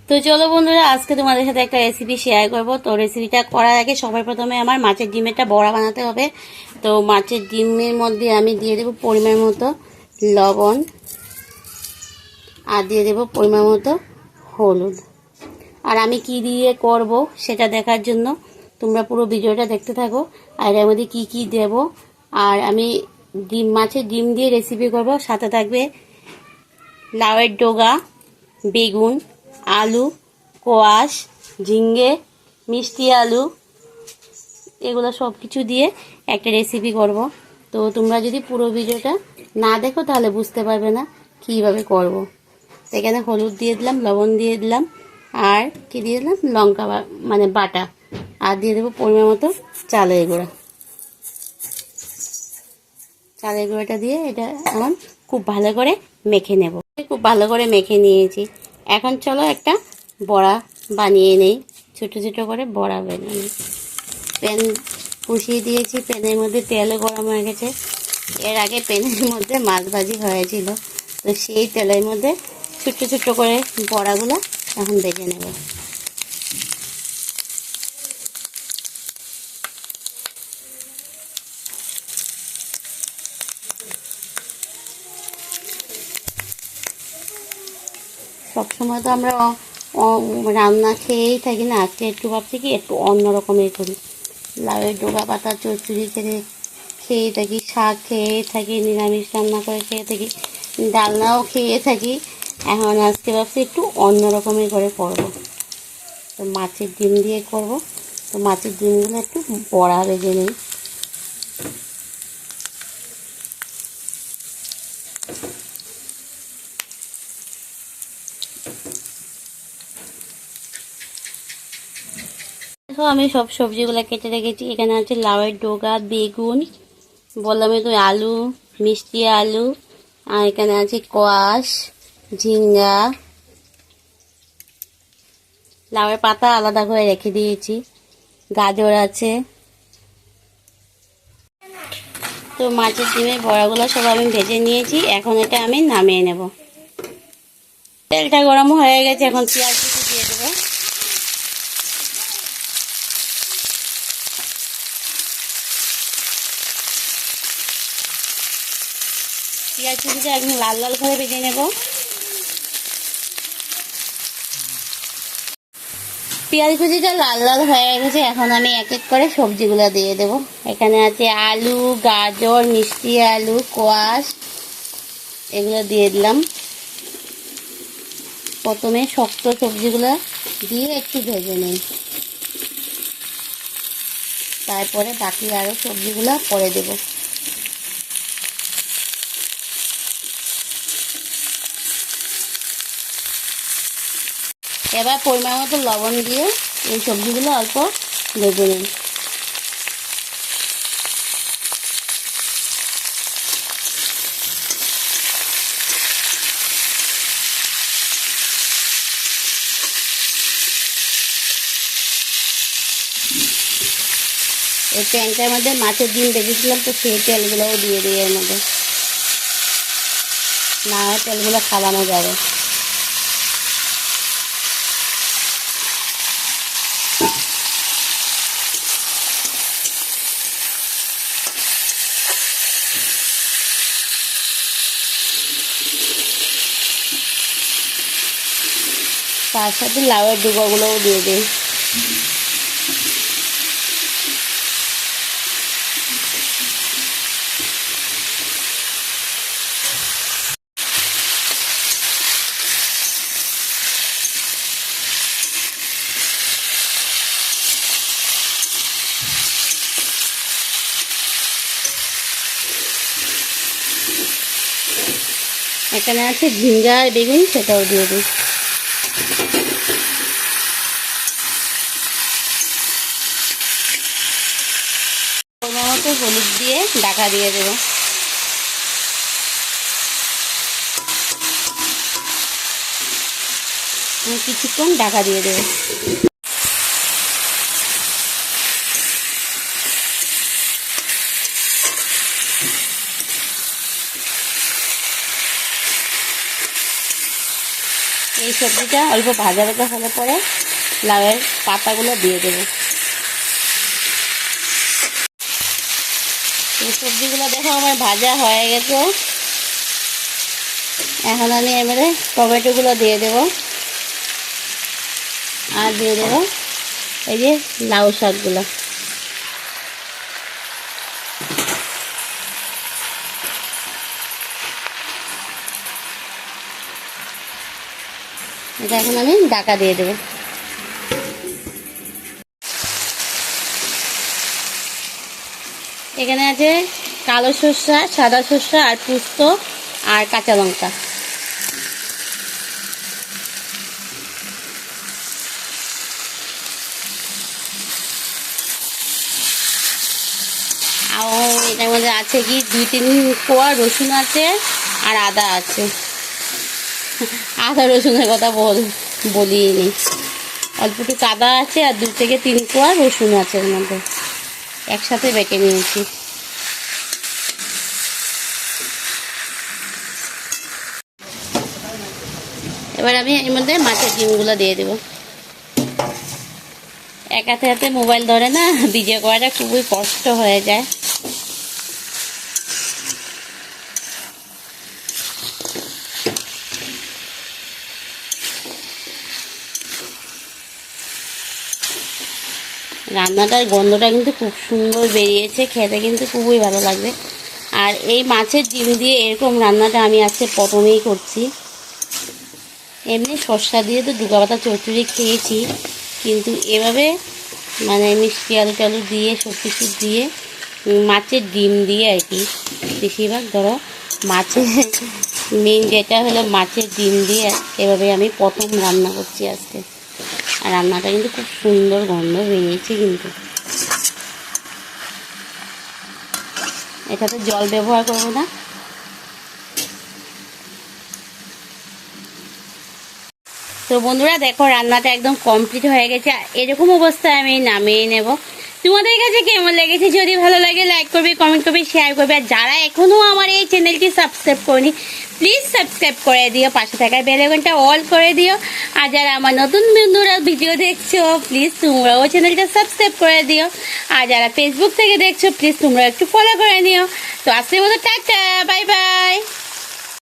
তো চলো বন্ধুরা, আজকে তোমাদের সাথে একটা রেসিপি শেয়ার করব। তো রেসিপিটা করার আগে সবার প্রথমে আমার মাছের ডিমেরটা বড়া বানাতে হবে। তো মাছের ডিমের মধ্যে আমি দিয়ে দেবো পরিমাণ মতো লবণ আর দিয়ে দেবো পরিমাণ মতো হলুদ। আর আমি কি দিয়ে করব সেটা দেখার জন্য তোমরা পুরো ভিডিওটা দেখতে থাকো। আর এর মধ্যে কী কী দেবো, আর আমি মাছের ডিম দিয়ে রেসিপি করব। সাথে থাকবে লাউয়ের ডগা, বেগুন, আলু, কোয়াশ, ঝিঙ্গে, মিষ্টি আলু, এগুলো সব কিছু দিয়ে একটা রেসিপি করব। তো তোমরা যদি পুরো ভিডিওটা না দেখো তাহলে বুঝতে পারবে না কীভাবে করব। তো এখানে হলুদ দিয়ে দিলাম, লবণ দিয়ে দিলাম, আর কি দিয়ে দিলাম লঙ্কা মানে বাটা, আর দিয়ে দেবো পরিমাণ মতো চালের গুঁড়া। চালের গুঁড়োটা দিয়ে এটা এখন খুব ভালো করে মেখে নেব। খুব ভালো করে মেখে নিয়েছি। এখন চলো একটা বড়া বানিয়ে নেই। ছোট ছোট করে বড়া বানিয়ে নিই। প্যান বসিয়ে দিয়েছি, প্যানের মধ্যে তেলও গরম হয়ে গেছে। এর আগে প্যানের মধ্যে মাছ ভাজি হয়েছিল, তো সেই তেলের মধ্যে ছোট্ট ছোট্ট করে বড়াগুলো এখন ভেজে নেব। সবসময় তো আমরা রান্না খেয়েই থাকি না, আজকে একটু ভাবছি কি একটু অন্য রকমের করি। লাউয়ের ডগা পাতা চচ্চড়ি খেয়ে থাকি, শাক খেয়ে থাকি, নিরামিষ রান্না করে খেয়ে থাকি, ডালনাও খেয়ে থাকি। এখন আজকে ভাবছি একটু অন্য রকমের করে করবো। তো মাছের ডিম দিয়ে করব। তো মাছের ডিমগুলো একটু বড়া ভেজে নিই। দেখো আমি সব সবজিগুলো কেটে রেখেছি। এখানে আছে লাউয়ের ডগা, বেগুন, বললামই তো, আলু, মিষ্টি আলু, আর এখানে আছে কোয়াশ, ঝিঙ্গা, লাউয়ের পাতা আলাদা করে রেখে দিয়েছি, গাজর আছে। তো মাছের ডিমের বড়াগুলো সব আমি ভেজে নিয়েছি। এখন এটা আমি নামিয়ে নেব। তেলটা গরম হয়ে গেছে, এখন পেঁয়াজ কুচি দিয়ে দেবো। পেঁয়াজ কুচিটা একদম লাল লাল করে ভেজে নেব। পেঁয়াজ কুচিটা লাল লাল হয়ে গেছে, এখন আমি এক এক করে সবজিগুলো দিয়ে দেব। এখানে আছে আলু, গাজর, মিষ্টি আলু, কোয়াশ, এগুলো দিয়ে দিলাম। প্রথমে শক্ত সবজিগুলো দিয়ে একটু ভেজে নিই, তারপরে বাকি আরও সবজিগুলো পরে দেব। এবার পরিমাণ মতো লবণ দিয়ে এই সবজিগুলো অল্প ভেজে নিন। এই প্যানটার মধ্যে মাছের ডিম ভেজেছিলাম, তো সেই তেলগুলোও দিয়ে দিই এর মধ্যে, না হয় তেলগুলো খাওয়ানো যাবে। তার সাথে লাউয়ের ডুবোগুলোও দিয়ে দিই। এখানে আছে ঝিঙ্গা আর বেগুন, সেটাও দিয়ে দিই। পরিমাণ মতো হলুদ দিয়ে ঢাকা দিয়ে দেবো। কিছুক্ষণ ঢাকা দিয়ে দেবো। এই সবজিটা অল্প ভাজা ভাজা হলে পরে লাউয়ের পাতাগুলো দিয়ে দেবো। এই সবজিগুলো দেখো আমার ভাজা হয়ে গেছে। এখন আমি এবারে টমেটোগুলো দিয়ে দেব, আর দিয়ে দেবো এই যে লাউ শাকগুলো। এটা এখন আমি ঢাকা দিয়ে দেবো। এখানে আছে কালো সর্ষা, সাদা সর্ষা আর পোস্ত আর কাঁচা লঙ্কা। আর এটার মধ্যে আছে কি 2-3 কোয়া রসুন আছে আর আদা আছে। আদা রসুনের কথা বলিনি, অল্প একটু আদা আছে আর 2 থেকে 3 কোয়া রসুন আছে এর মধ্যে, একসাথে বেটে নিয়েছি। এবার আমি এর মধ্যে মাছের ডিমগুলো দিয়ে দেবো। এক হাতে হাতে মোবাইল ধরে না, ভিডিও করাটা খুবই কষ্ট হয়ে যায়। রান্নাটার গন্ধটা কিন্তু খুব সুন্দর বেরিয়েছে, খেতে কিন্তু খুবই ভালো লাগবে। আর এই মাছের ডিম দিয়ে এরকম রান্নাটা আমি আজকে প্রথমেই করছি। এমনি শসা দিয়ে তো দুগা পাতা চচ্চড়ি খেয়েছি, কিন্তু এভাবে মানে মিষ্টি আলু টালু দিয়ে সব কিছু দিয়ে মাছের ডিম দিয়ে আর কি, বেশিরভাগ ধরো মাছের মেন যেটা হলো মাছের ডিম দিয়ে এভাবে আমি প্রথম রান্না করছি আজকে। আর রান্নাটা কিন্তু খুব সুন্দর গন্ধ বেরিয়েছে। কিন্তু এটাতে জল ব্যবহার করবো না। তো বন্ধুরা দেখো রান্নাটা একদম কমপ্লিট হয়ে গেছে। এরকম অবস্থায় আমি নামিয়ে নেব। তোমাদের কাছে কেমন লেগেছে? যদি ভালো লাগে লাইক করবে, কমেন্ট করবে, শেয়ার করবে। আর যারা এখনও আমার এই চ্যানেলটি সাবস্ক্রাইব করেনি প্লিজ সাবস্ক্রাইব করে দিও, পাশে থাকা বেল আইকনটা অল করে দিও। আর যারা আমার নতুন বন্ধুরা ভিডিও দেখছো প্লিজ তোমরাও চ্যানেলটা সাবস্ক্রাইব করে দিও। আর যারা ফেসবুক থেকে দেখছো প্লিজ তোমরা একটু ফলো করে নিও। তো আজকের মতো টাটা, বাই বাই।